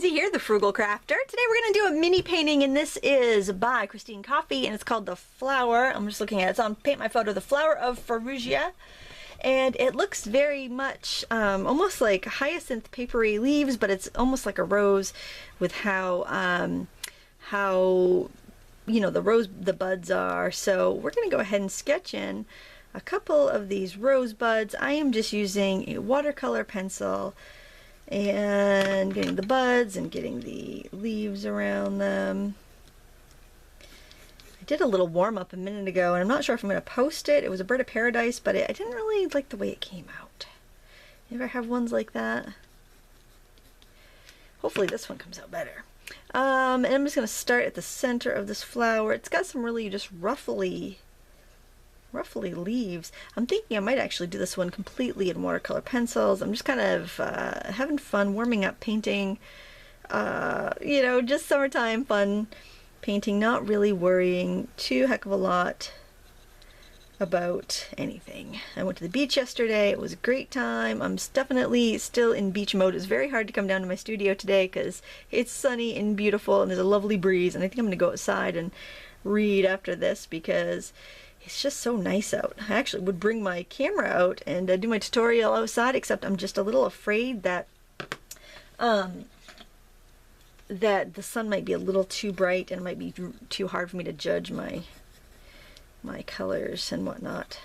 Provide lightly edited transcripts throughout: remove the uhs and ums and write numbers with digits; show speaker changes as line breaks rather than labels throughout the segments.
Lindsay here, the Frugal Crafter. Today we're going to do a mini painting, and this is by Christine Coffee, and it's called The Flower. I'm just looking at it. It's on Paint My Photo, The Flower of Fuchsia. And it looks very much almost like hyacinth papery leaves, but it's almost like a rose with how you know, the buds are. So we're going to go ahead and sketch in a couple of these rose buds. I am just using a watercolor pencil and getting the buds and getting the leaves around them. I did a little warm-up a minute ago, and I'm not sure if I'm going to post it. It was a bird of paradise, but I didn't really like the way it came out. You ever have ones like that? Hopefully this one comes out better. And I'm just going to start at the center of this flower. It's got some really just ruffly leaves. I'm thinking I might actually do this one completely in watercolor pencils. I'm just kind of having fun warming up painting, you know, just summertime fun painting, not really worrying too heck of a lot about anything. I went to the beach yesterday. It was a great time. I'm definitely still in beach mode. It's very hard to come down to my studio today because it's sunny and beautiful and there's a lovely breeze, and I think I'm going to go outside and read after this because it's just so nice out. I actually would bring my camera out and do my tutorial outside, except I'm just a little afraid that that the sun might be a little too bright and it might be too hard for me to judge my colors and whatnot.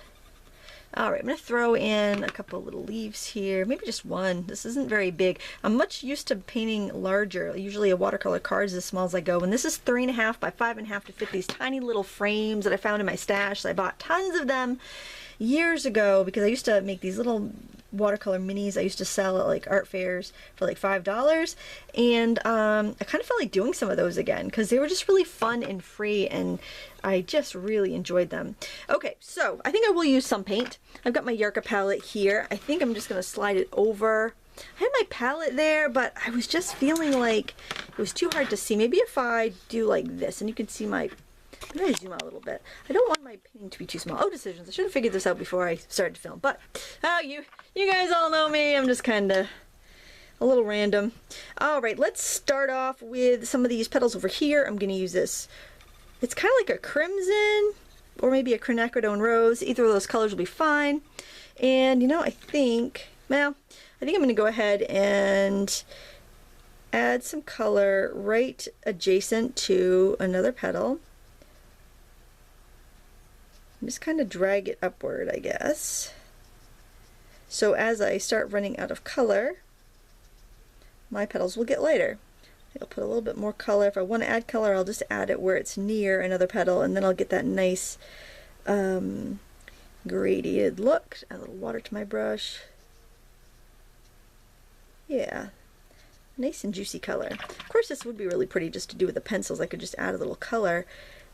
Alright, I'm going to throw in a couple little leaves here, maybe just one. This isn't very big. I'm much used to painting larger. Usually a watercolor card is as small as I go, and this is 3.5 by 5.5 to fit these tiny little frames that I found in my stash. So I bought tons of them years ago because I used to make these little watercolor minis I used to sell at like art fairs for like $5, and I kind of felt like doing some of those again because they were just really fun and free, and I just really enjoyed them. Okay, so I think I will use some paint. I've got my Yarka palette here. I think I'm just going to slide it over. I had my palette there, but I was just feeling like it was too hard to see. Maybe if I do like this, and you can see my... I'm going to zoom out a little bit. I don't want my painting to be too small. Oh, decisions. I should have figured this out before I started to film. But, you guys all know me. I'm just kind of a little random. Alright, let's start off with some of these petals over here. I'm going to use this. It's kind of like a crimson or maybe a quinacridone rose. Either of those colors will be fine. And, you know, I think I'm going to go ahead and add some color right adjacent to another petal. Just kind of drag it upward, I guess. So as I start running out of color, my petals will get lighter. I'll put a little bit more color. If I want to add color, I'll just add it where it's near another petal, and then I'll get that nice gradiated look. Add a little water to my brush. Yeah, nice and juicy color. Of course, this would be really pretty just to do with the pencils. I could just add a little color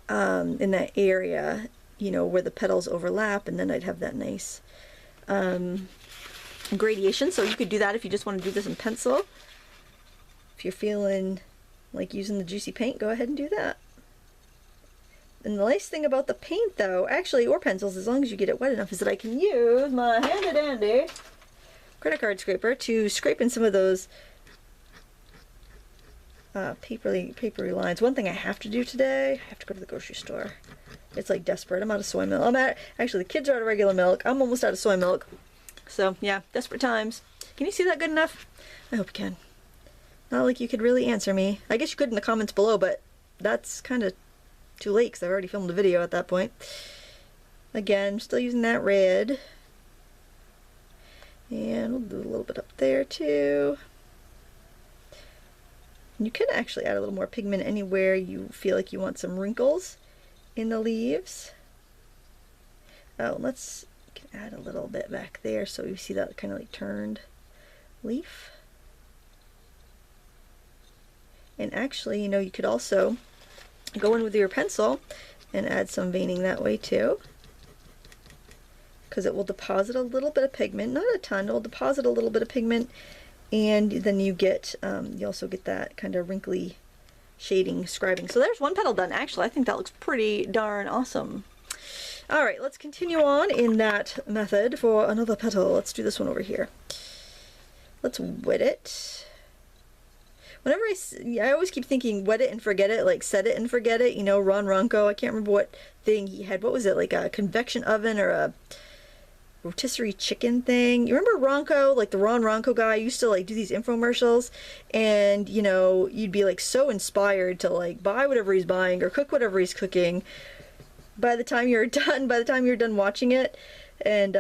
in that area, you know, where the petals overlap, and then I'd have that nice gradation. So you could do that if you just want to do this in pencil. If you're feeling like using the juicy paint, go ahead and do that. And the nice thing about the paint, though, actually, or pencils, as long as you get it wet enough, is that I can use my handy dandy credit card scraper to scrape in some of those papery lines. One thing I have to do today, I have to go to the grocery store. It's like desperate. I'm out of soy milk. Actually, the kids are out of regular milk. I'm almost out of soy milk. So yeah, desperate times. Can you see that good enough? I hope you can. Not like you could really answer me. I guess you could in the comments below, but that's kind of too late because I've already filmed a video at that point. Again, still using that red. And we'll do a little bit up there too. You can actually add a little more pigment anywhere you feel like you want some wrinkles in the leaves. Oh, let's add a little bit back there so you see that kind of like turned leaf. And actually, you know, you could also go in with your pencil and add some veining that way too, because it will deposit a little bit of pigment, not a ton, it will deposit a little bit of pigment, and then you get, you also get that kind of wrinkly shading, scribing. So there's one petal done. Actually, I think that looks pretty darn awesome. All right, let's continue on in that method for another petal. Let's do this one over here. Let's wet it. whenever I always keep thinking wet it and forget it, like set it and forget it, you know, Ron Ronco. I can't remember what thing he had. What was it, like a convection oven or a rotisserie chicken thing? You remember Ronco, like the Ron Ronco guy used to like do these infomercials, and you know, you'd be like so inspired to like buy whatever he's buying or cook whatever he's cooking by the time you're done watching it. And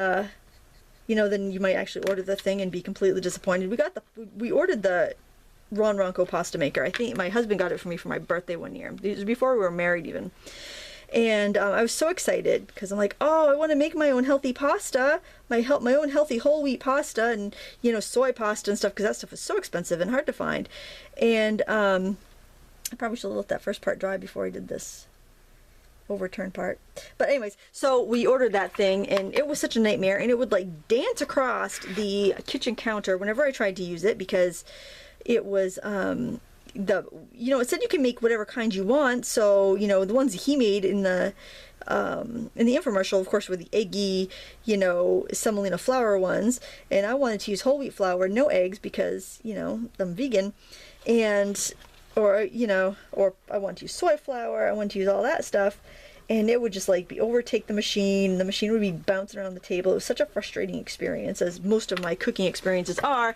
you know, then you might actually order the thing and be completely disappointed. We ordered the Ron Ronco pasta maker. I think my husband got it for me for my birthday one year. It was before we were married even. And I was so excited because I'm like, oh, I want to make my own healthy pasta, my own healthy whole wheat pasta, and you know, soy pasta and stuff, because that stuff is so expensive and hard to find. And I probably should have let that first part dry before I did this overturn part. But anyways, so we ordered that thing, and it was such a nightmare, and it would like dance across the kitchen counter whenever I tried to use it, because it was it said you can make whatever kind you want. So, you know, the ones that he made in the infomercial, of course, were the eggy, you know, semolina flour ones, and I wanted to use whole wheat flour, no eggs, because, you know, I'm vegan, and or I want to use soy flour, I want to use all that stuff, and it would just like overtake the machine. The machine would be bouncing around the table. It was such a frustrating experience, as most of my cooking experiences are.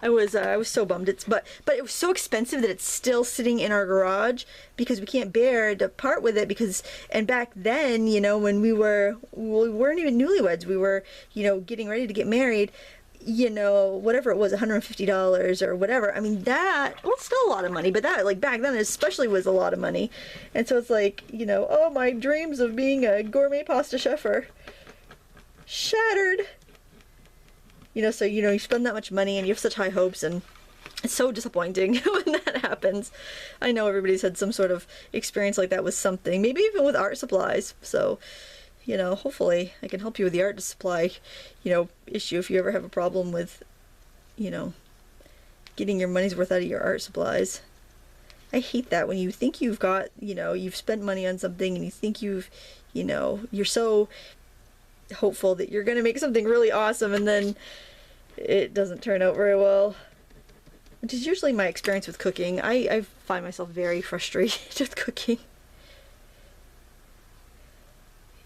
I was so bummed. But it was so expensive that it's still sitting in our garage, because we can't bear to part with it, because, and back then, you know, when we weren't even newlyweds, we were, you know, getting ready to get married, you know, whatever it was, $150 or whatever. I mean, that, well, it's still a lot of money, but that, like, back then especially was a lot of money. And so it's like, you know, oh, my dreams of being a gourmet pasta chef are shattered. You know, so, you know, you spend that much money and you have such high hopes, and it's so disappointing when that happens. I know everybody's had some sort of experience like that with something, maybe even with art supplies. So, you know, hopefully I can help you with the art supply, you know, issue if you ever have a problem with, you know, getting your money's worth out of your art supplies. I hate that when you think you've got, you know, you've spent money on something, and you think you've, you know, you're so hopeful that you're going to make something really awesome, and then it doesn't turn out very well. Which is usually my experience with cooking. I find myself very frustrated with cooking.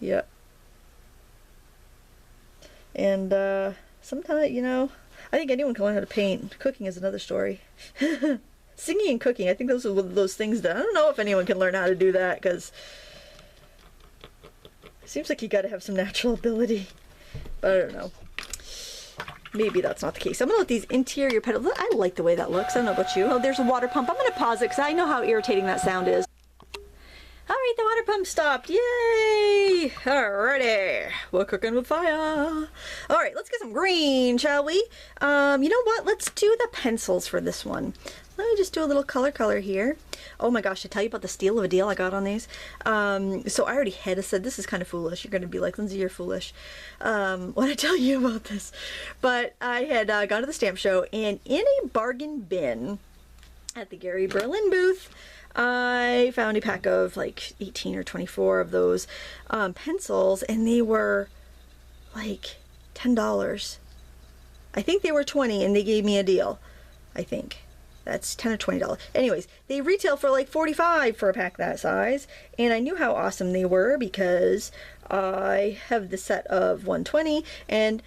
Yeah. And sometimes, you know, I think anyone can learn how to paint. Cooking is another story. Singing and cooking, I think those are one of those things that I don't know if anyone can learn how to do that, because it seems like you got to have some natural ability. But I don't know. Maybe that's not the case. I'm going to let these interior petals, I like the way that looks. I don't know about you. Oh, there's a water pump. I'm going to pause it because I know how irritating that sound is. Alright, the water pump stopped. Yay! Alrighty. We're cooking with fire. Alright, let's get some green, shall we? You know what? Let's do the pencils for this one. Let me just do a little color here. Oh my gosh, I tell you about the steal of a deal I got on these. So I already had said this is kind of foolish. You're going to be like, Lindsay, you're foolish when I tell you about this. But I had gone to the stamp show, and in a bargain bin at the Gary Berlin booth, I found a pack of like 18 or 24 of those pencils, and they were like $10. I think they were 20, and they gave me a deal. I think that's $10 or $20. Anyways, they retail for like $45 for a pack that size, and I knew how awesome they were because I have the set of 120, and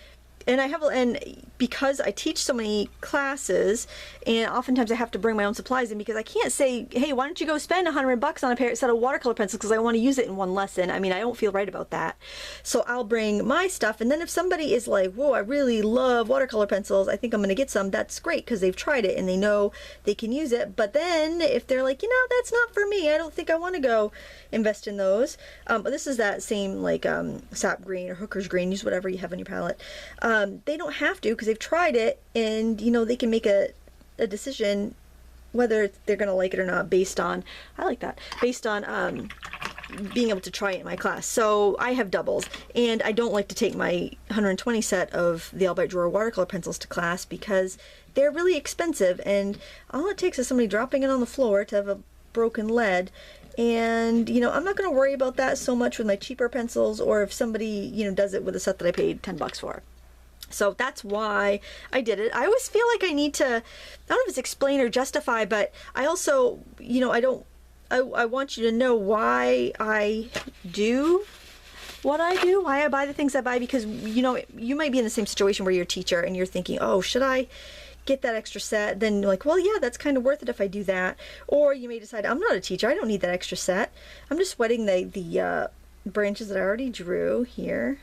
because I teach so many classes, and oftentimes I have to bring my own supplies in, because I can't say, hey, why don't you go spend $100 on a set of watercolor pencils because I want to use it in one lesson. I mean, I don't feel right about that. So I'll bring my stuff, and then if somebody is like, whoa, I really love watercolor pencils, I think I'm going to get some, that's great, because they've tried it and they know they can use it. But then if they're like, you know, that's not for me, I don't think I want to go invest in those. But this is that same like sap green or hooker's green, use whatever you have on your palette. They don't have to, because they've tried it, and you know, they can make a decision whether they're gonna like it or not based on, I like that, based on being able to try it in my class. So I have doubles, and I don't like to take my 120 set of the Albright Drawer watercolor pencils to class because they're really expensive, and all it takes is somebody dropping it on the floor to have a broken lead. And you know, I'm not going to worry about that so much with my cheaper pencils, or if somebody, you know, does it with a set that I paid $10 for. So that's why I did it. I always feel like I need to, I don't know if it's explain or justify, but I also, you know, I want you to know why I do what I do, why I buy the things I buy, because, you know, you might be in the same situation where you're a teacher and you're thinking, oh, should I get that extra set? Then you're like, well, yeah, that's kind of worth it if I do that. Or you may decide, I'm not a teacher, I don't need that extra set. I'm just wetting the branches that I already drew here.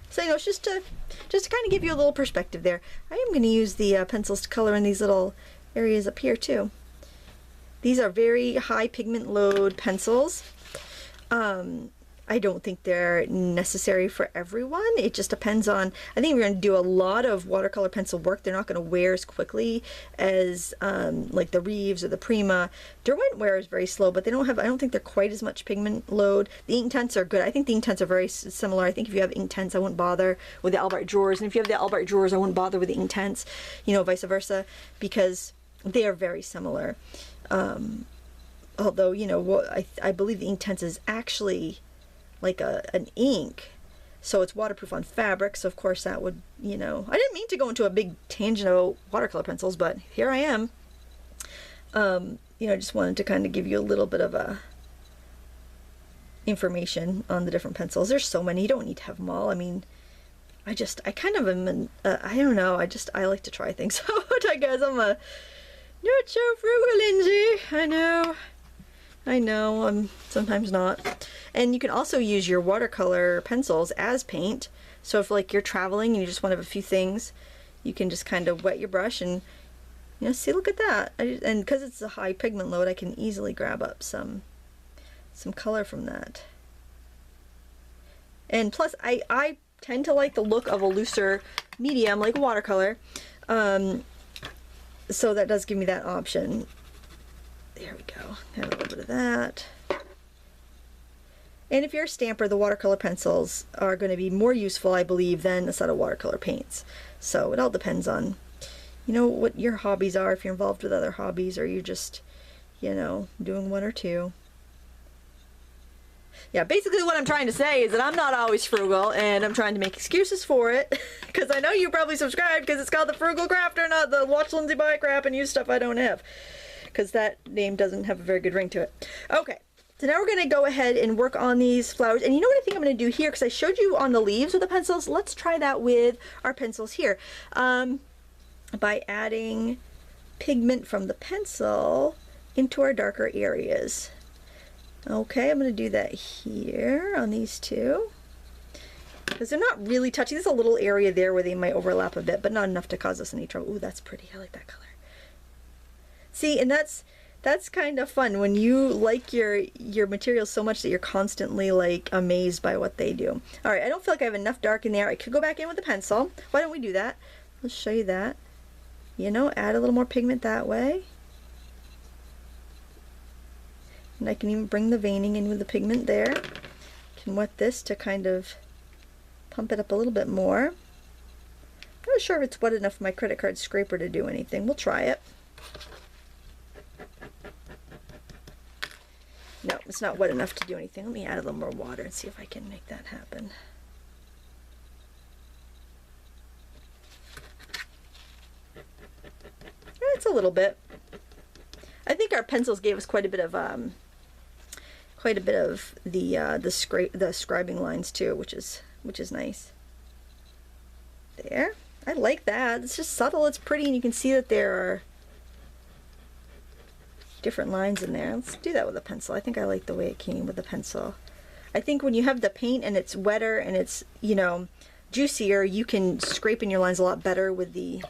So, you know, it's just to kind of give you a little perspective there. I am going to use the pencils to color in these little areas up here too. These are very high pigment load pencils. I don't think they're necessary for everyone. It just depends on, I think we're going to do a lot of watercolor pencil work. They're not going to wear as quickly as like the Reeves or the Prima. Derwent wears very slow, but they don't have, I don't think they're quite as much pigment load. The Inktense are good. I think the Inktense are very similar. I think if you have Inktense, I wouldn't bother with the Albart drawers. And if you have the Albart drawers, I wouldn't bother with the Inktense, you know, vice versa, because they are very similar. Although, you know, I believe the Inktense is actually like an ink, so it's waterproof on fabric, so of course that would, you know, I didn't mean to go into a big tangent about watercolor pencils, but here I am. You know, I just wanted to kind of give you a little bit of a information on the different pencils. There's so many, you don't need to have them all. I mean, I kind of am I don't know, I like to try things out, I guess. I'm a not so frugal, Lindsay. I know, I'm sometimes not. And you can also use your watercolor pencils as paint. So if like you're traveling and you just want to have a few things, you can just kind of wet your brush and, you know, see, look at that. And because it's a high pigment load, I can easily grab up some color from that. And plus, I tend to like the look of a looser medium like watercolor. So that does give me that option. There we go. Have a little bit of that. And if you're a stamper, the watercolor pencils are going to be more useful, I believe, than a set of watercolor paints. So it all depends on, you know, what your hobbies are, if you're involved with other hobbies, or you're just, you know, doing one or two. Yeah, basically what I'm trying to say is that I'm not always frugal, and I'm trying to make excuses for it, because I know you probably subscribed because it's called The Frugal Crafter, not the Watch Lindsay Buy Crap and Use Stuff I Don't Have, because that name doesn't have a very good ring to it. Okay, so now we're going to go ahead and work on these flowers. And you know what I think I'm going to do here, because I showed you on the leaves with the pencils. Let's try that with our pencils here. By adding pigment from the pencil into our darker areas. Okay, I'm going to do that here on these two, because they're not really touching. There's a little area there where they might overlap a bit, but not enough to cause us any trouble. Ooh, that's pretty. I like that color. See, and that's kind of fun when you like your materials so much that you're constantly like amazed by what they do. All right, I don't feel like I have enough dark in there. I could go back in with a pencil. Why don't we do that? Let's show you that. You know, add a little more pigment that way. And I can even bring the veining in with the pigment there. Can wet this to kind of pump it up a little bit more. I'm not sure if it's wet enough for my credit card scraper to do anything. We'll try it. No, it's not wet enough to do anything. Let me add a little more water and see if I can make that happen. It's a little bit. I think our pencils gave us quite a bit of the scribing lines too, which is nice. There, I like that. It's just subtle. It's pretty, and you can see that there are different lines in there. Let's do that with a pencil. I think I like the way it came with a pencil. I think when you have the paint and it's wetter and it's, you know, juicier, you can scrape in your lines a lot better with the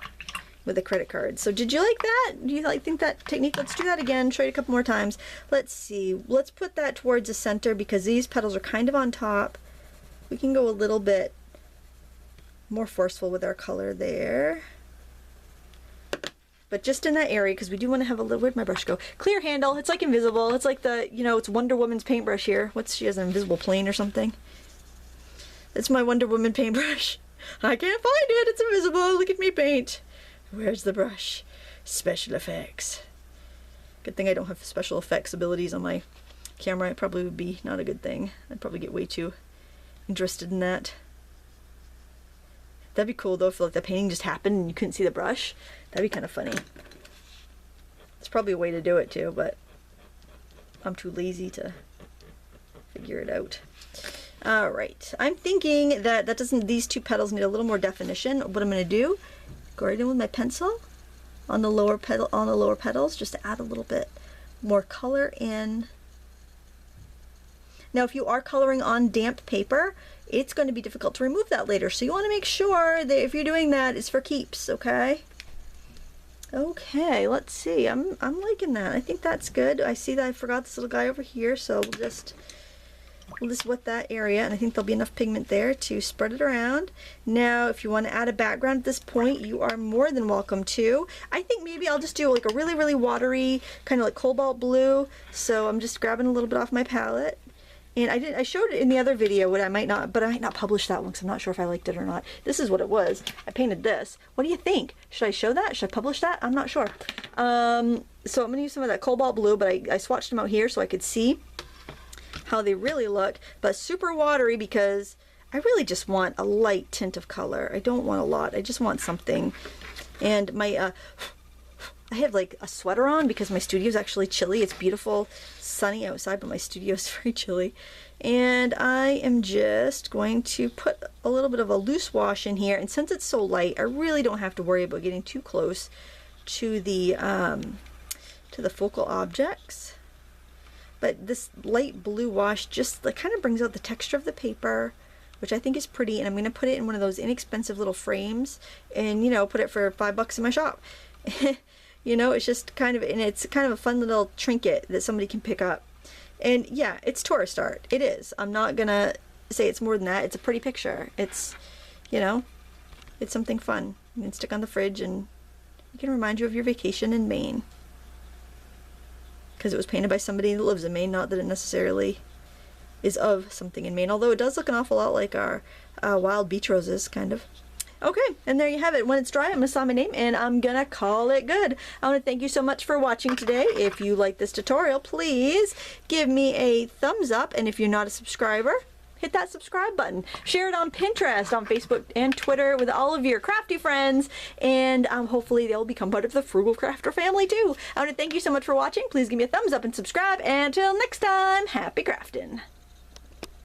credit card. So did you like that? Do you think that technique? Let's do that again. Try it a couple more times. Let's see. Let's put that towards the center because these petals are kind of on top. We can go a little bit more forceful with our color there. But just in that area, because we do want to have a little, where'd my brush go? Clear handle. It's like invisible. It's like the, you know, it's Wonder Woman's paintbrush here. She has an invisible plane or something. It's my Wonder Woman paintbrush. I can't find it. It's invisible. Look at me paint. Where's the brush? Special effects. Good thing I don't have special effects abilities on my camera. It probably would be not a good thing. I'd probably get way too interested in that. That'd be cool though if like the painting just happened and you couldn't see the brush. That'd be kind of funny. There's probably a way to do it too, but I'm too lazy to figure it out. All right, I'm thinking that these two petals need a little more definition. What I'm going to do, go right in with my pencil on the lower petals, just to add a little bit more color in. Now, if you are coloring on damp paper, it's going to be difficult to remove that later. So you want to make sure that if you're doing that, it's for keeps, okay? Okay, let's see. I'm liking that. I think that's good. I see that I forgot this little guy over here, so we'll just wet that area, and I think there'll be enough pigment there to spread it around. Now, if you want to add a background at this point, you are more than welcome to. I think maybe I'll just do like a really, really watery, kind of like cobalt blue. So I'm just grabbing a little bit off my palette. And I showed it in the other video, but I might not publish that one because I'm not sure if I liked it or not. This is what it was. I painted this. What do you think? Should I show that? Should I publish that? I'm not sure. So I'm going to use some of that cobalt blue, but I swatched them out here so I could see how they really look, but super watery because I really just want a light tint of color. I don't want a lot. I just want something. And my I have like a sweater on because my studio is actually chilly. It's beautiful, sunny outside, but my studio is very chilly. And I am just going to put a little bit of a loose wash in here. And since it's so light, I really don't have to worry about getting too close to the focal objects. But this light blue wash just like kind of brings out the texture of the paper, which I think is pretty. And I'm going to put it in one of those inexpensive little frames and, you know, put it for $5 in my shop. You know, it's just kind of, and it's kind of a fun little trinket that somebody can pick up. And yeah, it's tourist art. It is. I'm not going to say it's more than that. It's a pretty picture. It's, you know, it's something fun. You can stick on the fridge and it can remind you of your vacation in Maine. Because it was painted by somebody that lives in Maine, not that it necessarily is of something in Maine, although it does look an awful lot like our wild beach roses, kind of. Okay, and there you have it. When it's dry, I'm going to sign my name, and I'm going to call it good. I want to thank you so much for watching today. If you like this tutorial, please give me a thumbs up, and if you're not a subscriber, hit that subscribe button. Share it on Pinterest, on Facebook, and Twitter with all of your crafty friends, and hopefully they'll become part of the Frugal Crafter family too. I want to thank you so much for watching. Please give me a thumbs up and subscribe, and until next time, happy crafting.